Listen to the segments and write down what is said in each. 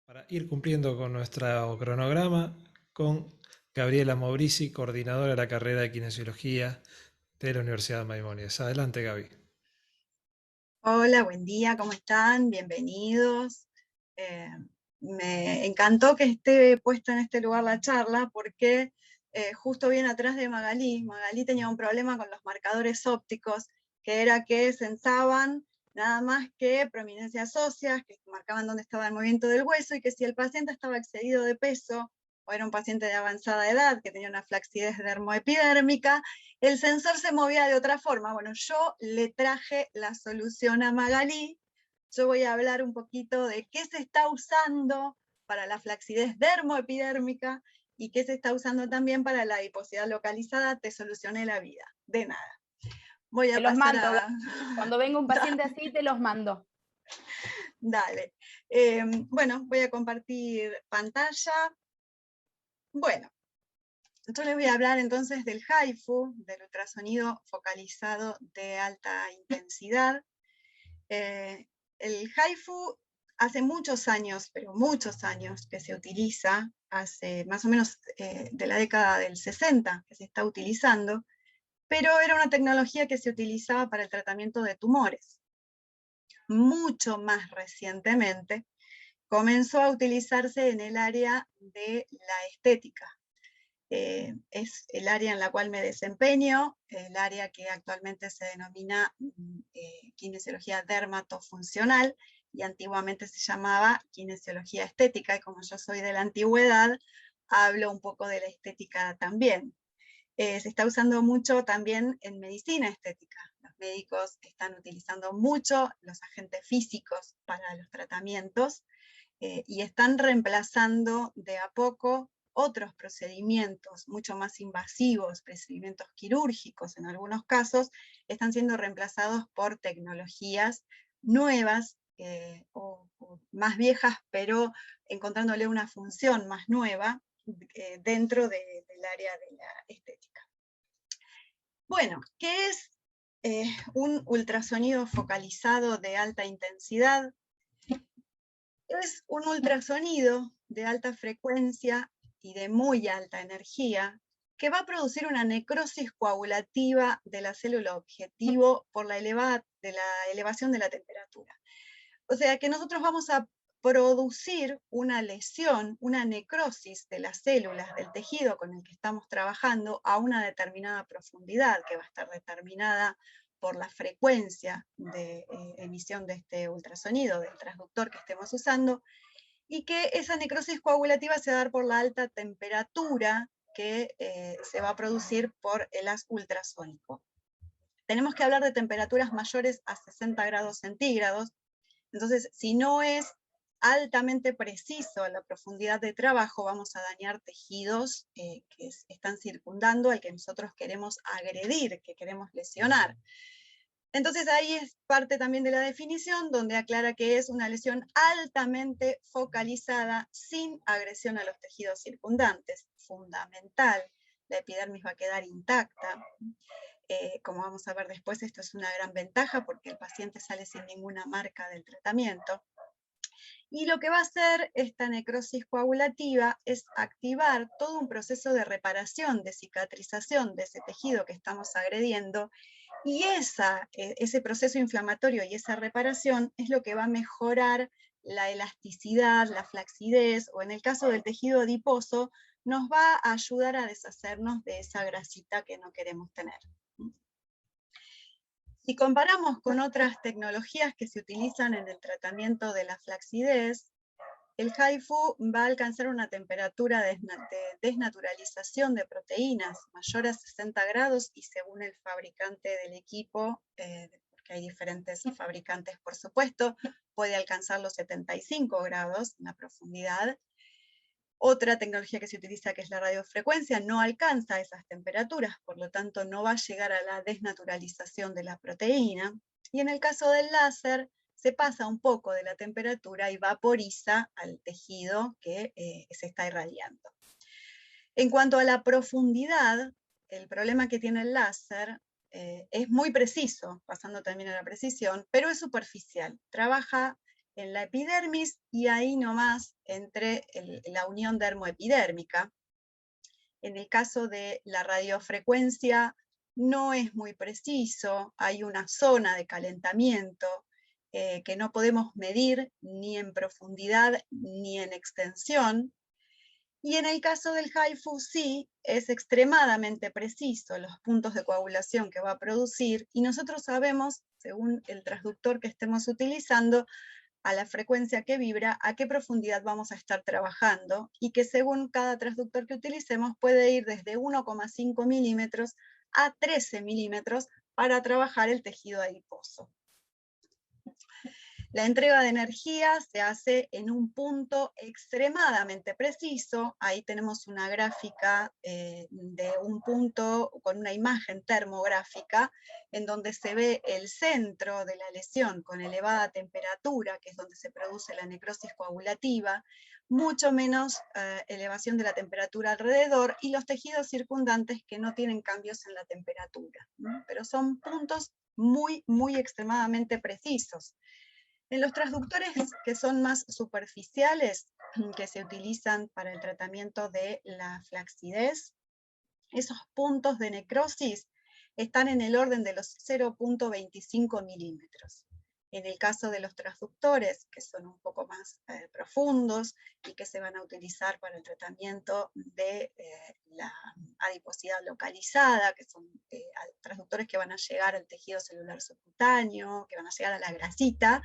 para ir cumpliendo con nuestro cronograma con Gabriela Maurici, coordinadora de la carrera de Kinesiología de la Universidad de Maimónides. Adelante, Gaby. Hola, buen día, ¿cómo están? Bienvenidos. Eh, Me encantó que esté puesta en este lugar la charla porque justo bien atrás de Magalí, Magalí tenía un problema con los marcadores ópticos, que era que sensaban nada más que prominencias óseas, que marcaban dónde estaba el movimiento del hueso, y que si el paciente estaba excedido de peso o era un paciente de avanzada edad que tenía una flacidez dermoepidérmica, el sensor se movía de otra forma. Bueno, yo le traje la solución a Magalí. Yo voy a hablar un poquito de qué se está usando para la flacidez dermoepidérmica y qué se está usando también para la adiposidad localizada. Te solucioné la vida. De nada. Voy Te a los pasar mando, a... Gaby. Cuando venga un paciente así, te los mando. Dale. Bueno, voy a compartir pantalla. Bueno, yo les voy a hablar entonces del HIFU, del ultrasonido focalizado de alta intensidad. El HIFU hace muchos años, pero muchos años que se utiliza, hace más o menos de la década del 60 que se está utilizando, pero era una tecnología que se utilizaba para el tratamiento de tumores. Mucho más recientemente comenzó a utilizarse en el área de la estética. Es el área en la cual me desempeño, el área que actualmente se denomina kinesiología dermatofuncional, y antiguamente se llamaba kinesiología estética, y como yo soy de la antigüedad, hablo un poco de la estética también. Se está usando mucho también en medicina estética. Los médicos están utilizando mucho los agentes físicos para los tratamientos, y están reemplazando de a poco otros procedimientos mucho más invasivos, procedimientos quirúrgicos en algunos casos, están siendo reemplazados por tecnologías nuevas o más viejas, pero encontrándole una función más nueva dentro del área de la estética. Bueno, ¿qué es un ultrasonido focalizado de alta intensidad? Es un ultrasonido de alta frecuencia y de muy alta energía que va a producir una necrosis coagulativa de la célula objetivo por la elevación de la temperatura. O sea que nosotros vamos a producir una lesión, una necrosis de las células del tejido con el que estamos trabajando a una determinada profundidad, que va a estar determinada por la frecuencia de emisión de este ultrasonido, del transductor que estemos usando, y que esa necrosis coagulativa se va a dar por la alta temperatura que se va a producir por el haz ultrasónico. Tenemos que hablar de temperaturas mayores a 60 grados centígrados. Entonces, si no es altamente preciso la profundidad de trabajo, vamos a dañar tejidos que están circundando al que nosotros queremos agredir, que queremos lesionar. Entonces ahí es parte también de la definición, donde aclara que es una lesión altamente focalizada sin agresión a los tejidos circundantes. Fundamental, la epidermis va a quedar intacta. Como vamos a ver después, esto es una gran ventaja porque el paciente sale sin ninguna marca del tratamiento. Y lo que va a hacer esta necrosis coagulativa es activar todo un proceso de reparación, de cicatrización de ese tejido que estamos agrediendo, y ese proceso inflamatorio y esa reparación es lo que va a mejorar la elasticidad, la flacidez, o en el caso del tejido adiposo, nos va a ayudar a deshacernos de esa grasita que no queremos tener. Si comparamos con otras tecnologías que se utilizan en el tratamiento de la flacidez, el HIFU va a alcanzar una temperatura de desnaturalización de proteínas mayor a 60 grados, y según el fabricante del equipo, porque hay diferentes fabricantes por supuesto, puede alcanzar los 75 grados en la profundidad. Otra tecnología que se utiliza, que es la radiofrecuencia, no alcanza esas temperaturas, por lo tanto no va a llegar a la desnaturalización de la proteína. Y en el caso del láser, se pasa un poco de la temperatura y vaporiza al tejido que se está irradiando. En cuanto a la profundidad, el problema que tiene el láser es muy preciso, pasando también a la precisión, pero es superficial. Trabaja en la epidermis y ahí nomás entre la unión dermoepidérmica. En el caso de la radiofrecuencia no es muy preciso, hay una zona de calentamiento que no podemos medir ni en profundidad ni en extensión. Y en el caso del HIFU sí, es extremadamente preciso los puntos de coagulación que va a producir, y nosotros sabemos, según el transductor que estemos utilizando, a la frecuencia que vibra, a qué profundidad vamos a estar trabajando, y que según cada transductor que utilicemos puede ir desde 1,5 milímetros a 13 milímetros para trabajar el tejido adiposo. La entrega de energía se hace en un punto extremadamente preciso. Ahí tenemos una gráfica de un punto con una imagen termográfica en donde se ve el centro de la lesión con elevada temperatura, que es donde se produce la necrosis coagulativa, mucho menos elevación de la temperatura alrededor, y los tejidos circundantes que no tienen cambios en la temperatura, ¿no? Pero son puntos muy, muy extremadamente precisos. En los transductores que son más superficiales, que se utilizan para el tratamiento de la flacidez, esos puntos de necrosis están en el orden de los 0,25 milímetros. En el caso de los transductores, que son un poco más profundos y que se van a utilizar para el tratamiento de la adiposidad localizada, que son transductores que van a llegar al tejido celular subcutáneo, que van a llegar a la grasita,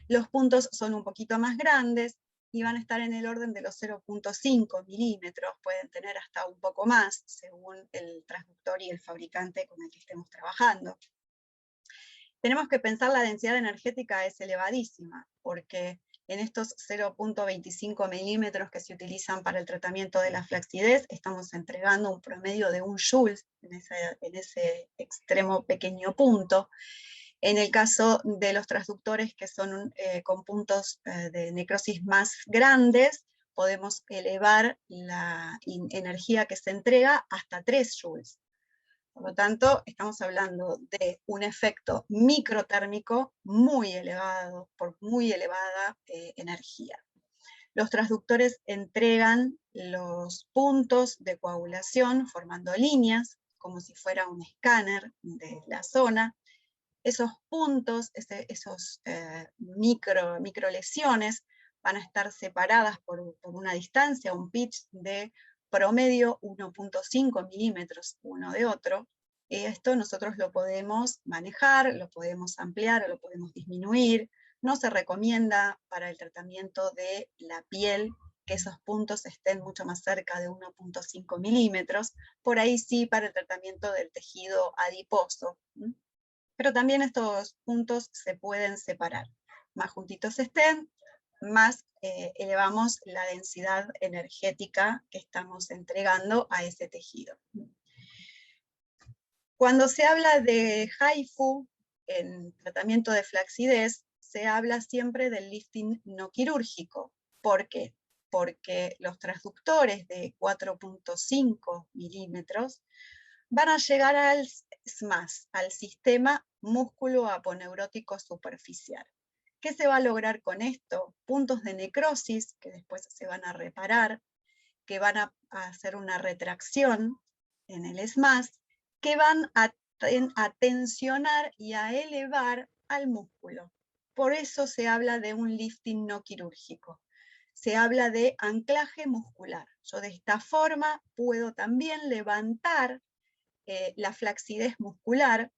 los puntos son un poquito más grandes y van a estar en el orden de los 0,5 milímetros, pueden tener hasta un poco más, según el transductor y el fabricante con el que estemos trabajando. Tenemos que pensar la densidad energética es elevadísima, porque en estos 0,25 milímetros que se utilizan para el tratamiento de la flacidez, estamos entregando un promedio de 1 joule en ese extremo pequeño punto. En el caso de los transductores que son con puntos de necrosis más grandes, podemos elevar la energía que se entrega hasta 3 joules. Por lo tanto, estamos hablando de un efecto microtérmico muy elevado, por muy elevada energía. Los transductores entregan los puntos de coagulación formando líneas, como si fuera un escáner de la zona. Esos puntos, esos microlesiones, van a estar separadas por una distancia, un pitch de promedio 1,5 milímetros uno de otro. Esto nosotros lo podemos manejar, lo podemos ampliar o lo podemos disminuir. No se recomienda para el tratamiento de la piel que esos puntos estén mucho más cerca de 1,5 milímetros. Por ahí sí para el tratamiento del tejido adiposo. Pero también estos puntos se pueden separar. Más juntitos estén, más elevamos la densidad energética que estamos entregando a ese tejido. Cuando se habla de HIFU en tratamiento de flacidez, se habla siempre del lifting no quirúrgico. ¿Por qué? Porque los transductores de 4,5 milímetros van a llegar al SMAS, al sistema músculo-aponeurótico superficial. ¿Qué se va a lograr con esto? Puntos de necrosis que después se van a reparar, que van a hacer una retracción en el SMAS, que van a tensionar y a elevar al músculo. Por eso se habla de un lifting no quirúrgico. Se habla de anclaje muscular. Yo de esta forma puedo también levantar la flacidez muscular,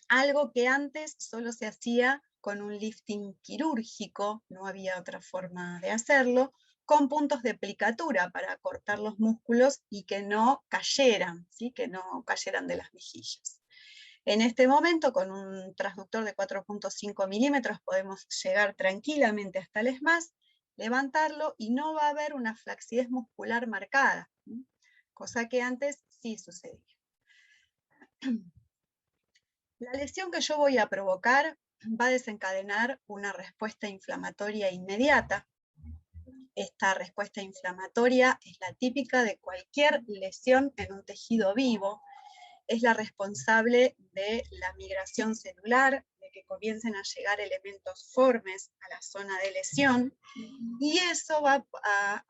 algo que antes solo se hacía con un lifting quirúrgico, no había otra forma de hacerlo, con puntos de plicatura para cortar los músculos y que no cayeran, ¿sí? Que no cayeran de las mejillas. En este momento, con un transductor de 4,5 milímetros, podemos llegar tranquilamente hasta el SMAS, levantarlo y no va a haber una flacidez muscular marcada, ¿sí? Cosa que antes sí sucedía. La lesión que yo voy a provocar va a desencadenar una respuesta inflamatoria inmediata. Esta respuesta inflamatoria es la típica de cualquier lesión en un tejido vivo. Es la responsable de la migración celular, de que comiencen a llegar elementos formes a la zona de lesión, y eso va a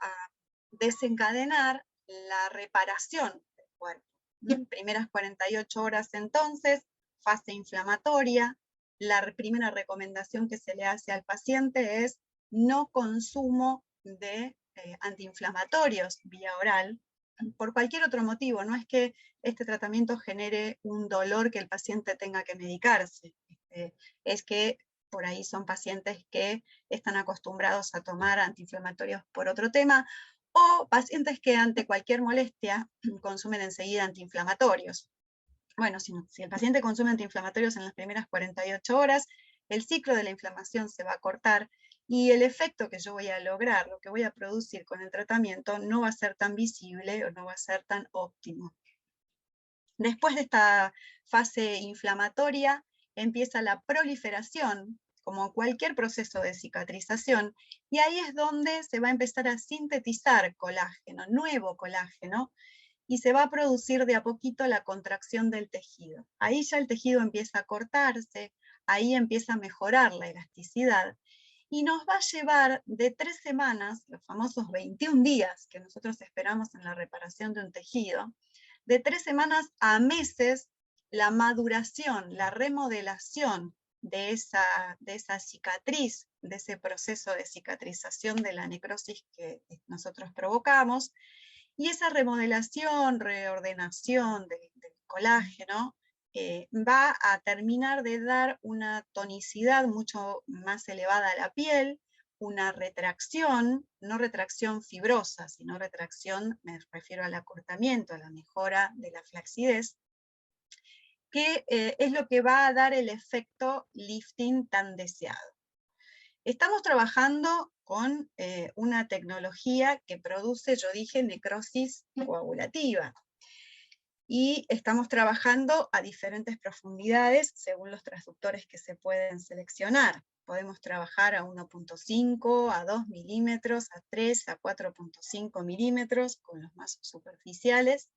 desencadenar la reparación del cuerpo. En primeras 48 horas entonces, fase inflamatoria. La primera recomendación que se le hace al paciente es no consumo de antiinflamatorios vía oral, por cualquier otro motivo. No es que este tratamiento genere un dolor que el paciente tenga que medicarse, es que por ahí son pacientes que están acostumbrados a tomar antiinflamatorios por otro tema, o pacientes que ante cualquier molestia consumen enseguida antiinflamatorios. Bueno, si el paciente consume antiinflamatorios en las primeras 48 horas, el ciclo de la inflamación se va a cortar y el efecto que yo voy a lograr, lo que voy a producir con el tratamiento, no va a ser tan visible o no va a ser tan óptimo. Después de esta fase inflamatoria, empieza la proliferación, como cualquier proceso de cicatrización, y ahí es donde se va a empezar a sintetizar colágeno, nuevo colágeno, y se va a producir de a poquito la contracción del tejido. Ahí ya el tejido empieza a cortarse, ahí empieza a mejorar la elasticidad, y nos va a llevar de 3 semanas, los famosos 21 días que nosotros esperamos en la reparación de un tejido, de 3 semanas a meses, la maduración, la remodelación de esa cicatriz, de ese proceso de cicatrización de la necrosis que nosotros provocamos, y esa remodelación, reordenación del colágeno va a terminar de dar una tonicidad mucho más elevada a la piel, una retracción, no retracción fibrosa, sino retracción, me refiero al acortamiento, a la mejora de la flacidez, que es lo que va a dar el efecto lifting tan deseado. Estamos trabajando con una tecnología que produce, yo dije, necrosis coagulativa. Y estamos trabajando a diferentes profundidades según los transductores que se pueden seleccionar. Podemos trabajar a 1.5, a 2 milímetros, a 3, a 4.5 milímetros, con los más superficiales.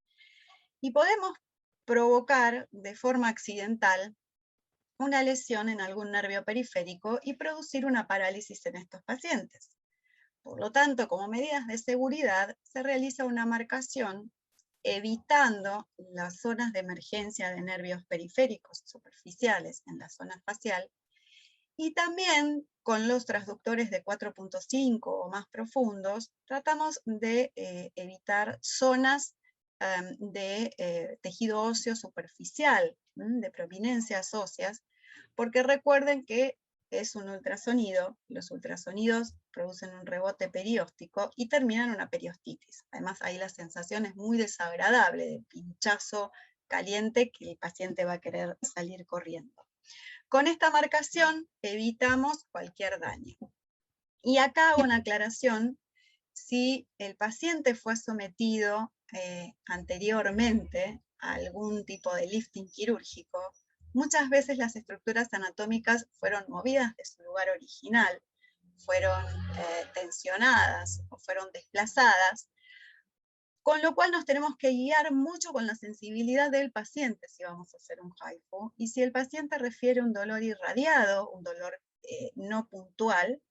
Y podemos provocar de forma accidental una lesión en algún nervio periférico y producir una parálisis en estos pacientes. Por lo tanto, como medidas de seguridad, se realiza una marcación evitando las zonas de emergencia de nervios periféricos superficiales en la zona facial, y también con los transductores de 4.5 o más profundos, tratamos de evitar zonas de tejido óseo superficial, de prominencias óseas, porque recuerden que es un ultrasonido, los ultrasonidos producen un rebote perióstico y terminan en una periostitis. Además, ahí la sensación es muy desagradable, de pinchazo caliente que el paciente va a querer salir corriendo. Con esta marcación evitamos cualquier daño. Y acá hago una aclaración: si el paciente fue sometido anteriormente a algún tipo de lifting quirúrgico, muchas veces las estructuras anatómicas fueron movidas de su lugar original, fueron tensionadas o fueron desplazadas, con lo cual nos tenemos que guiar mucho con la sensibilidad del paciente si vamos a hacer un HIFU, y si el paciente refiere un dolor irradiado, un dolor no puntual,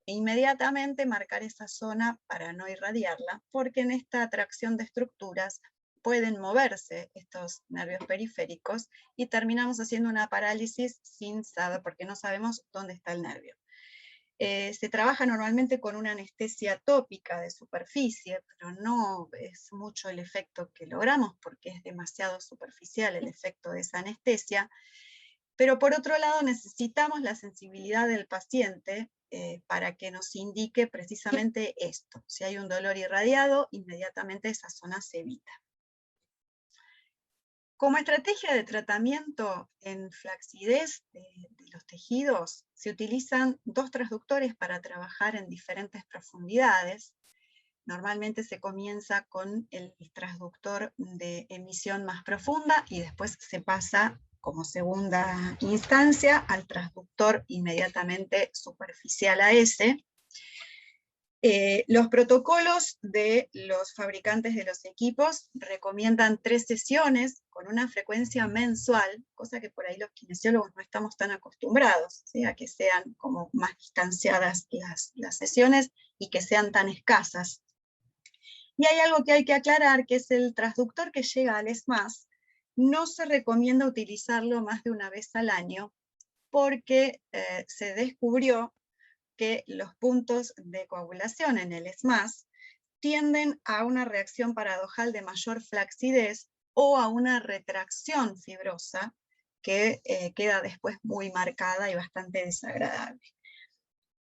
inmediatamente marcar esa zona para no irradiarla, porque en esta atracción de estructuras pueden moverse estos nervios periféricos y terminamos haciendo una parálisis sin saber, porque no sabemos dónde está el nervio. Se trabaja normalmente con una anestesia tópica de superficie, pero no es mucho el efecto que logramos porque es demasiado superficial el efecto de esa anestesia. Pero por otro lado necesitamos la sensibilidad del paciente para que nos indique precisamente esto. Si hay un dolor irradiado, inmediatamente esa zona se evita. Como estrategia de tratamiento en flacidez de los tejidos, se utilizan 2 transductores para trabajar en diferentes profundidades. Normalmente se comienza con el transductor de emisión más profunda y después se pasa como segunda instancia al transductor inmediatamente superficial a ese. Los protocolos de los fabricantes de los equipos recomiendan 3 sesiones con una frecuencia mensual, cosa que por ahí los kinesiólogos no estamos tan acostumbrados, ¿sí? A que sean como más distanciadas las sesiones y que sean tan escasas. Y hay algo que hay que aclarar, que es el transductor que llega al ESMAS, no se recomienda utilizarlo más de una vez al año, porque se descubrió que los puntos de coagulación en el ESMAS tienden a una reacción paradojal de mayor flacidez o a una retracción fibrosa que queda después muy marcada y bastante desagradable.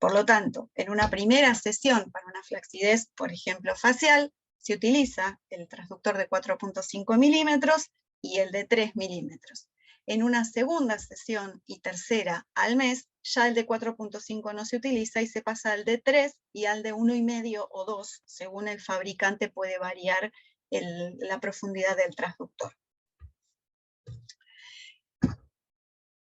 Por lo tanto, en una primera sesión para una flacidez, por ejemplo, facial, se utiliza el transductor de 4.5 milímetros y el de 3 milímetros. En una segunda sesión y tercera al mes, ya el de 4.5 no se utiliza y se pasa al de 3 y al de 1,5 o 2, según el fabricante puede variar la profundidad del transductor.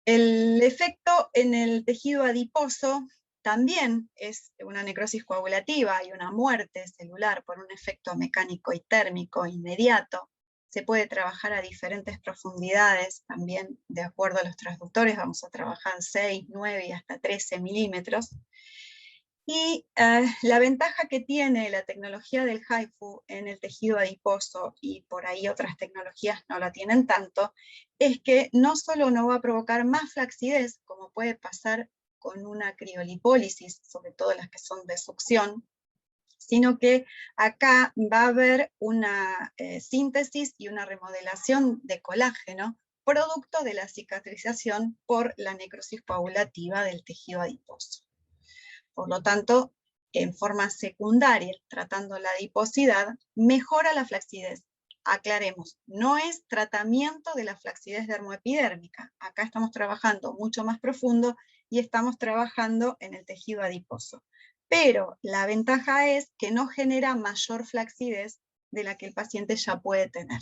El efecto en el tejido adiposo también es una necrosis coagulativa y una muerte celular por un efecto mecánico y térmico inmediato. Se puede trabajar a diferentes profundidades, también de acuerdo a los transductores, vamos a trabajar 6, 9 y hasta 13 milímetros. Y la ventaja que tiene la tecnología del HIFU en el tejido adiposo, y por ahí otras tecnologías no la tienen tanto, es que no solo no va a provocar más flacidez, como puede pasar con una criolipólisis, sobre todo las que son de succión, sino que acá va a haber una síntesis y una remodelación de colágeno, producto de la cicatrización por la necrosis coagulativa del tejido adiposo. Por lo tanto, en forma secundaria, tratando la adiposidad, mejora la flacidez. Aclaremos, no es tratamiento de la flacidez dermoepidérmica. Acá estamos trabajando mucho más profundo y estamos trabajando en el tejido adiposo. Pero la ventaja es que no genera mayor flacidez de la que el paciente ya puede tener.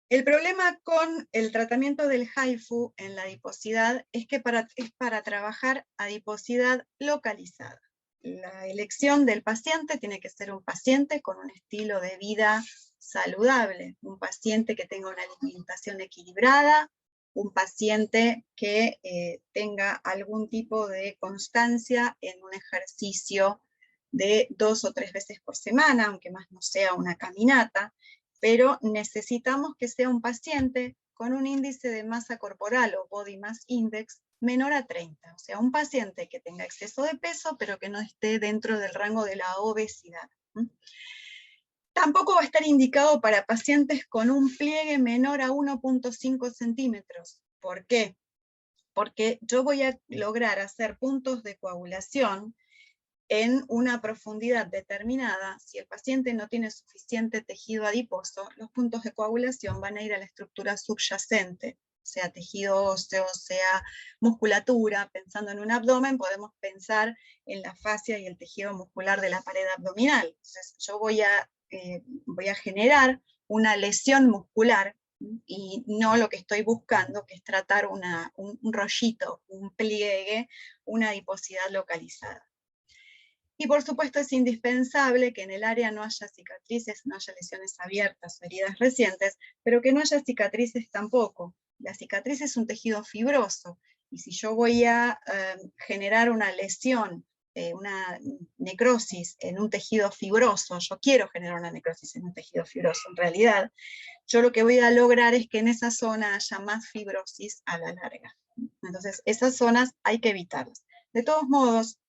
El problema con el tratamiento del HIFU en la adiposidad es que es para trabajar adiposidad localizada. La elección del paciente tiene que ser un paciente con un estilo de vida saludable, un paciente que tenga una alimentación equilibrada, un paciente que tenga algún tipo de constancia en un ejercicio de 2 o 3 veces por semana, aunque más no sea una caminata, pero necesitamos que sea un paciente con un índice de masa corporal o body mass index menor a 30, o sea, un paciente que tenga exceso de peso, pero que no esté dentro del rango de la obesidad. Tampoco va a estar indicado para pacientes con un pliegue menor a 1.5 centímetros. ¿Por qué? Porque yo voy a lograr hacer puntos de coagulación en una profundidad determinada. Si el paciente no tiene suficiente tejido adiposo, los puntos de coagulación van a ir a la estructura subyacente, sea tejido óseo, sea musculatura. Pensando en un abdomen, podemos pensar en la fascia y el tejido muscular de la pared abdominal. Entonces, yo voy a generar una lesión muscular y no lo que estoy buscando, que es tratar un rollito, un pliegue, una adiposidad localizada. Y por supuesto es indispensable que en el área no haya cicatrices, no haya lesiones abiertas o heridas recientes, pero que no haya cicatrices tampoco. La cicatriz es un tejido fibroso, y si yo voy a generar una lesión, una necrosis en un tejido fibroso, yo quiero generar una necrosis en un tejido fibroso en realidad, yo lo que voy a lograr es que en esa zona haya más fibrosis a la larga. Entonces esas zonas hay que evitarlas. De todos modos,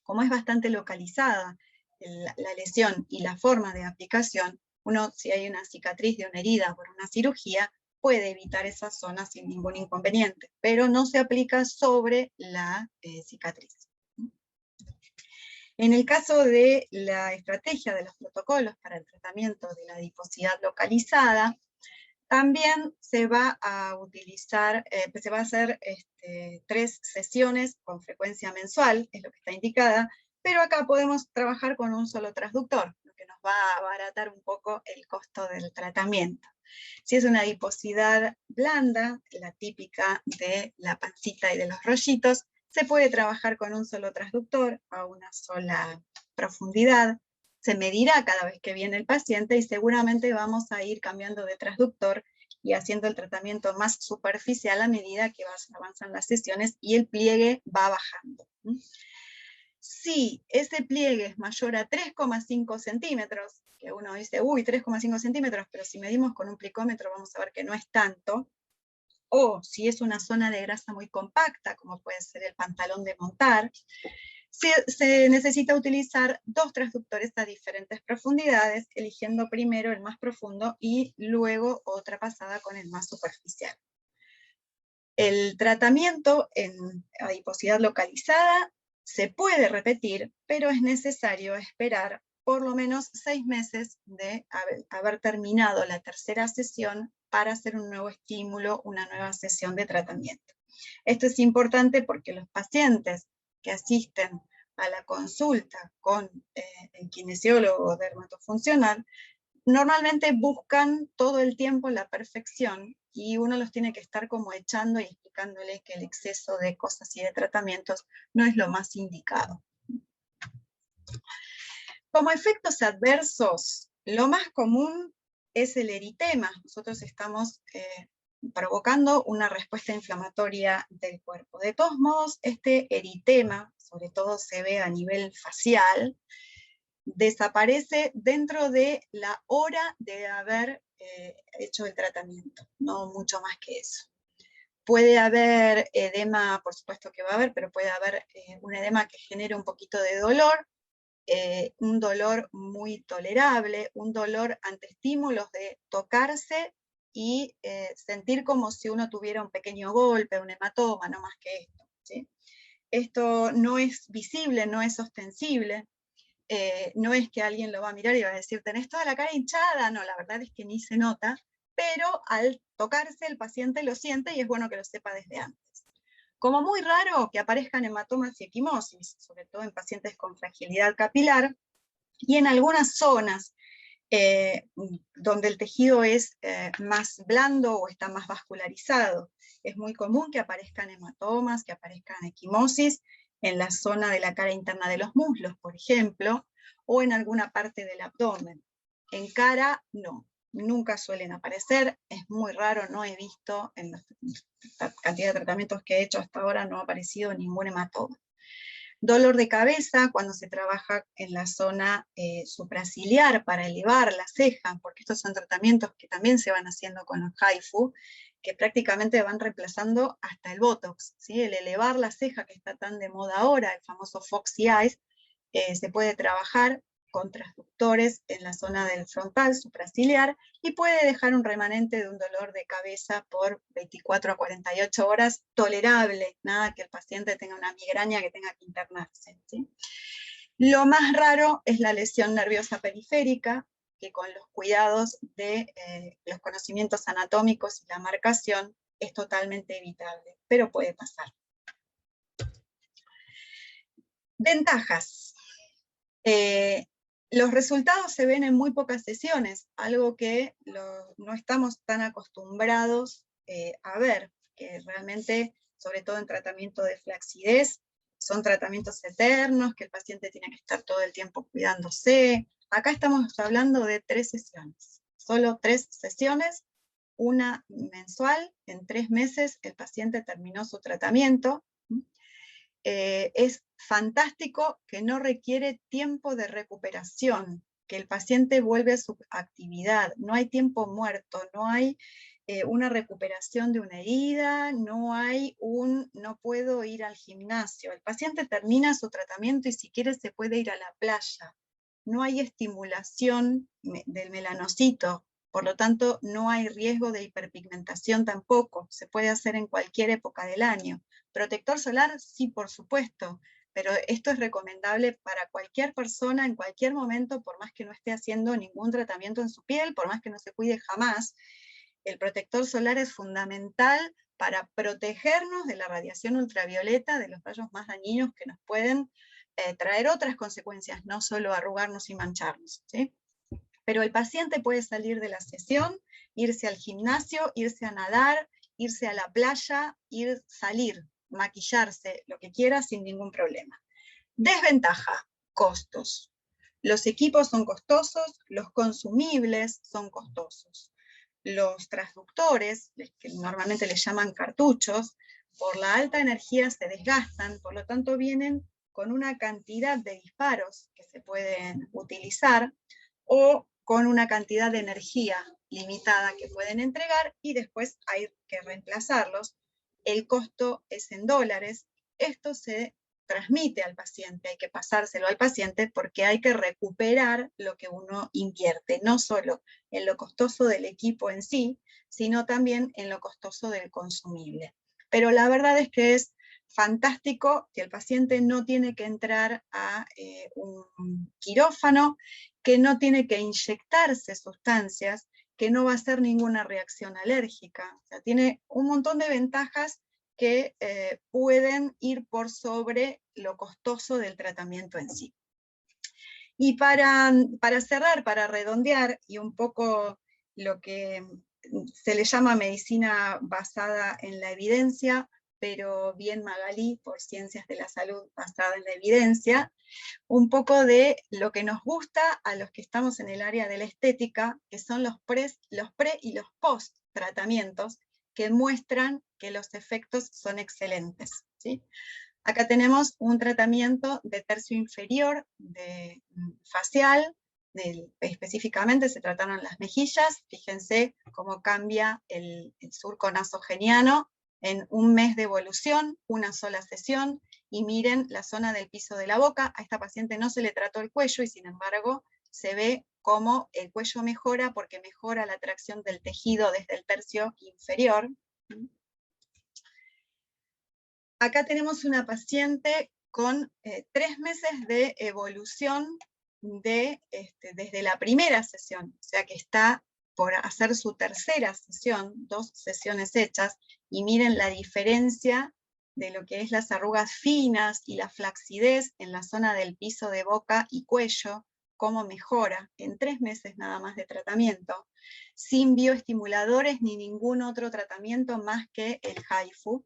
como es bastante localizada la lesión y la forma de aplicación, uno, si hay una cicatriz de una herida por una cirugía, puede evitar esa zona sin ningún inconveniente, pero no se aplica sobre la cicatriz. En el caso de la estrategia de los protocolos para el tratamiento de la adiposidad localizada, también se va a utilizar, se va a hacer 3 sesiones con frecuencia mensual, es lo que está indicada, pero acá podemos trabajar con un solo transductor, lo que nos va a abaratar un poco el costo del tratamiento. Si es una adiposidad blanda, la típica de la pancita y de los rollitos, Se puede trabajar con un solo transductor a una sola profundidad. Se medirá cada vez que viene el paciente y seguramente vamos a ir cambiando de transductor y haciendo el tratamiento más superficial a medida que avanzan las sesiones y el pliegue va bajando. Si ese pliegue es mayor a 3,5 centímetros, que uno dice, uy, 3,5 centímetros, pero si medimos con un plicómetro vamos a ver que no es tanto, o si es una zona de grasa muy compacta, como puede ser el pantalón de montar, se necesita utilizar 2 transductores a diferentes profundidades, eligiendo primero el más profundo y luego otra pasada con el más superficial. El tratamiento en adiposidad localizada se puede repetir, pero es necesario esperar por lo menos 6 meses de haber terminado la tercera sesión para hacer un nuevo estímulo, una nueva sesión de tratamiento. Esto es importante porque los pacientes que asisten a la consulta con el kinesiólogo dermatofuncional normalmente buscan todo el tiempo la perfección y uno los tiene que estar como echando y explicándoles que el exceso de cosas y de tratamientos no es lo más indicado. Como efectos adversos, lo más común es el eritema. Nosotros estamos provocando una respuesta inflamatoria del cuerpo. De todos modos, este eritema, sobre todo se ve a nivel facial, desaparece dentro de la hora de haber hecho el tratamiento, no mucho más que eso. Puede haber edema, por supuesto que va a haber, pero puede haber un edema que genere un poquito de dolor, un dolor muy tolerable, un dolor ante estímulos de tocarse y sentir como si uno tuviera un pequeño golpe, un hematoma, no más que esto, ¿sí? Esto no es visible, no es ostensible, no es que alguien lo va a mirar y va a decir, tenés toda la cara hinchada, no, la verdad es que ni se nota, pero al tocarse el paciente lo siente y es bueno que lo sepa desde antes. Como muy raro que aparezcan hematomas y equimosis, sobre todo en pacientes con fragilidad capilar, y en algunas zonas donde el tejido es más blando o está más vascularizado. Es muy común que aparezcan hematomas, que aparezcan equimosis en la zona de la cara interna de los muslos, por ejemplo, o en alguna parte del abdomen. En cara, no. Nunca suelen aparecer, es muy raro, no he visto, en la cantidad de tratamientos que he hecho hasta ahora, no ha aparecido ningún hematoma. Dolor de cabeza cuando se trabaja en la zona supraciliar para elevar la ceja, porque estos son tratamientos que también se van haciendo con los HIFU, que prácticamente van reemplazando hasta el Botox, ¿sí? El elevar la ceja que está tan de moda ahora, el famoso Foxy Eyes, se puede trabajar con transductores en la zona del frontal supraciliar y puede dejar un remanente de un dolor de cabeza por 24 a 48 horas tolerable, nada que el paciente tenga una migraña que tenga que internarse, ¿sí? Lo más raro es la lesión nerviosa periférica, que con los cuidados de los conocimientos anatómicos y la marcación es totalmente evitable, pero puede pasar. Ventajas. Los resultados se ven en muy pocas sesiones, algo que no estamos tan acostumbrados a ver, que realmente, sobre todo en tratamiento de flacidez, son tratamientos eternos, que el paciente tiene que estar todo el tiempo cuidándose. Acá estamos hablando de 3 sesiones, solo 3 sesiones, una mensual, en 3 meses el paciente terminó su tratamiento. Es fantástico que no requiere tiempo de recuperación, que el paciente vuelve a su actividad, no hay tiempo muerto, no hay una recuperación de una herida, no puedo ir al gimnasio. El paciente termina su tratamiento y si quiere se puede ir a la playa. No hay estimulación del melanocito, por lo tanto no hay riesgo de hiperpigmentación tampoco, se puede hacer en cualquier época del año. Protector solar, sí, por supuesto, pero esto es recomendable para cualquier persona en cualquier momento, por más que no esté haciendo ningún tratamiento en su piel, por más que no se cuide jamás. El protector solar es fundamental para protegernos de la radiación ultravioleta, de los rayos más dañinos que nos pueden traer otras consecuencias, no solo arrugarnos y mancharnos, ¿sí? Pero el paciente puede salir de la sesión, irse al gimnasio, irse a nadar, irse a la playa, salir. maquillarse, lo que quiera, sin ningún problema. Desventaja, costos. Los equipos son costosos, los consumibles son costosos. Los transductores, que normalmente les llaman cartuchos, por la alta energía se desgastan, por lo tanto vienen con una cantidad de disparos que se pueden utilizar o con una cantidad de energía limitada que pueden entregar y después hay que reemplazarlos. El costo es en dólares. Esto se transmite al paciente, hay que pasárselo al paciente porque hay que recuperar lo que uno invierte, no solo en lo costoso del equipo en sí, sino también en lo costoso del consumible. Pero la verdad es que es fantástico que el paciente no tiene que entrar a un quirófano, que no tiene que inyectarse sustancias, que no va a hacer ninguna reacción alérgica. O sea, tiene un montón de ventajas que pueden ir por sobre lo costoso del tratamiento en sí. Y para cerrar, para redondear, y un poco lo que se le llama medicina basada en la evidencia, pero bien Magalí por Ciencias de la Salud basada en la evidencia, un poco de lo que nos gusta a los que estamos en el área de la estética, que son los pre y los post tratamientos, que muestran que los efectos son excelentes, ¿sí? Acá tenemos un tratamiento de tercio inferior facial, específicamente se trataron las mejillas. Fíjense cómo cambia el surco nasogeniano en un mes de evolución, una sola sesión, y miren la zona del piso de la boca. A esta paciente no se le trató el cuello y sin embargo se ve cómo el cuello mejora porque mejora la tracción del tejido desde el tercio inferior. Acá tenemos una paciente con 3 meses de evolución desde la primera sesión, o sea que está por hacer su tercera sesión, 2 sesiones hechas, y miren la diferencia de lo que es las arrugas finas y la flacidez en la zona del piso de boca y cuello, cómo mejora en 3 meses nada más de tratamiento, sin bioestimuladores ni ningún otro tratamiento más que el HIFU.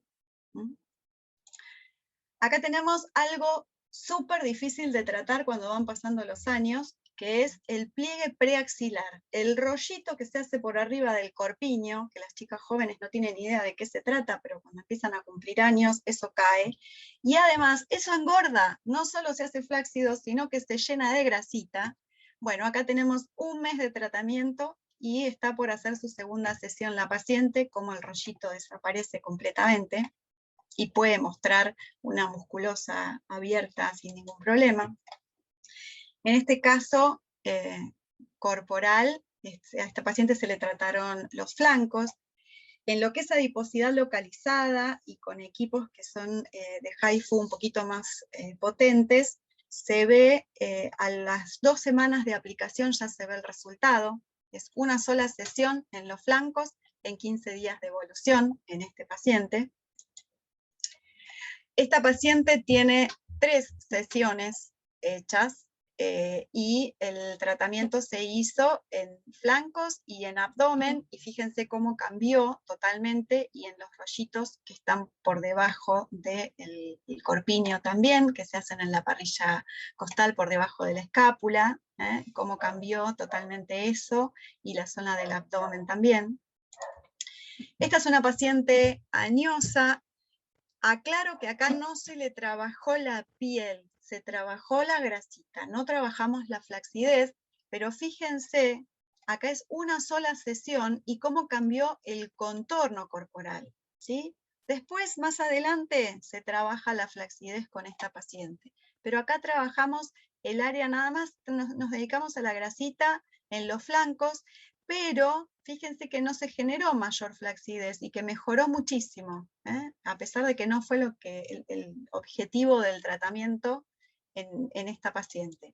Acá tenemos algo súper difícil de tratar cuando van pasando los años, que es el pliegue preaxilar, el rollito que se hace por arriba del corpiño, que las chicas jóvenes no tienen idea de qué se trata, pero cuando empiezan a cumplir años, eso cae. Y además, eso engorda, no solo se hace flácido, sino que se llena de grasita. Bueno, acá tenemos un mes de tratamiento y está por hacer su segunda sesión la paciente, como el rollito desaparece completamente y puede mostrar una musculosa abierta sin ningún problema. En este caso corporal, a esta paciente se le trataron los flancos. En lo que es adiposidad localizada y con equipos que son de HIFU un poquito más potentes, se ve a las 2 semanas de aplicación ya se ve el resultado. Es una sola sesión en los flancos en 15 días de evolución en este paciente. Esta paciente tiene 3 sesiones hechas y el tratamiento se hizo en flancos y en abdomen, y fíjense cómo cambió totalmente, y en los rollitos que están por debajo del corpiño también, que se hacen en la parrilla costal por debajo de la escápula, cómo cambió totalmente eso, y la zona del abdomen también. Esta es una paciente añosa. Aclaro que acá no se le trabajó la piel, se trabajó la grasita, no trabajamos la flacidez, pero fíjense, acá es una sola sesión y cómo cambió el contorno corporal, ¿sí? Después, más adelante, se trabaja la flacidez con esta paciente, pero acá trabajamos el área nada más, nos dedicamos a la grasita en los flancos, pero fíjense que no se generó mayor flacidez y que mejoró muchísimo, a pesar de que no fue el objetivo del tratamiento en esta paciente.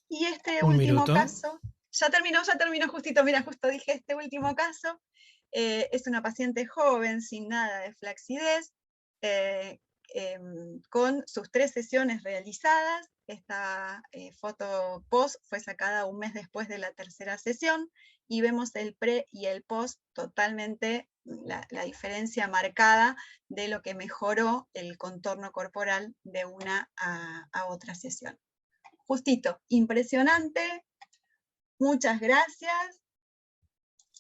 Y este Un último minuto. caso, ya terminó justito, mira, justo dije este último caso, es una paciente joven, sin nada de flacidez, con sus 3 sesiones realizadas. Esta foto post fue sacada un mes después de la tercera sesión, y vemos el pre y el post totalmente, la diferencia marcada de lo que mejoró el contorno corporal de una a otra sesión. Justito, impresionante, muchas gracias.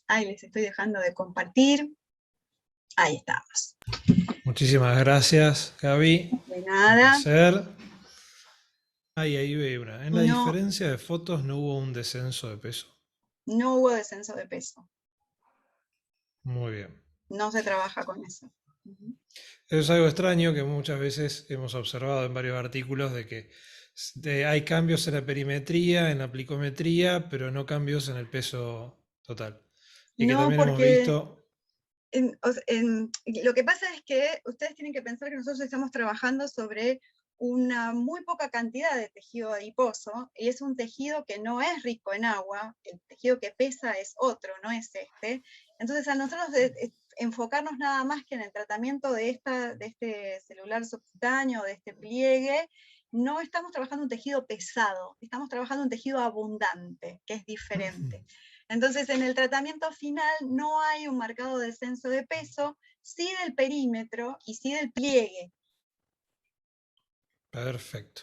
Ahí les estoy dejando de compartir. Ahí estamos. Muchísimas gracias, Gaby. De Un nada. placer. Ahí veo una. En la No, diferencia de fotos no hubo un descenso de peso. no hubo descenso de peso. Muy bien. No se trabaja con eso. Eso es algo extraño que muchas veces hemos observado en varios artículos de que hay cambios en la perimetría, en la plicometría, pero no cambios en el peso total. Y que No, también hemos porque visto... lo que pasa es que ustedes tienen que pensar que nosotros estamos trabajando sobre una muy poca cantidad de tejido adiposo, y es un tejido que no es rico en agua, el tejido que pesa es otro, no es este. Entonces a nosotros enfocarnos nada más que en el tratamiento de este celular subcutáneo, de este pliegue, no estamos trabajando un tejido pesado, estamos trabajando un tejido abundante, que es diferente. Entonces, en el tratamiento final no hay un marcado descenso de peso, sí del perímetro y sí del pliegue. Perfecto.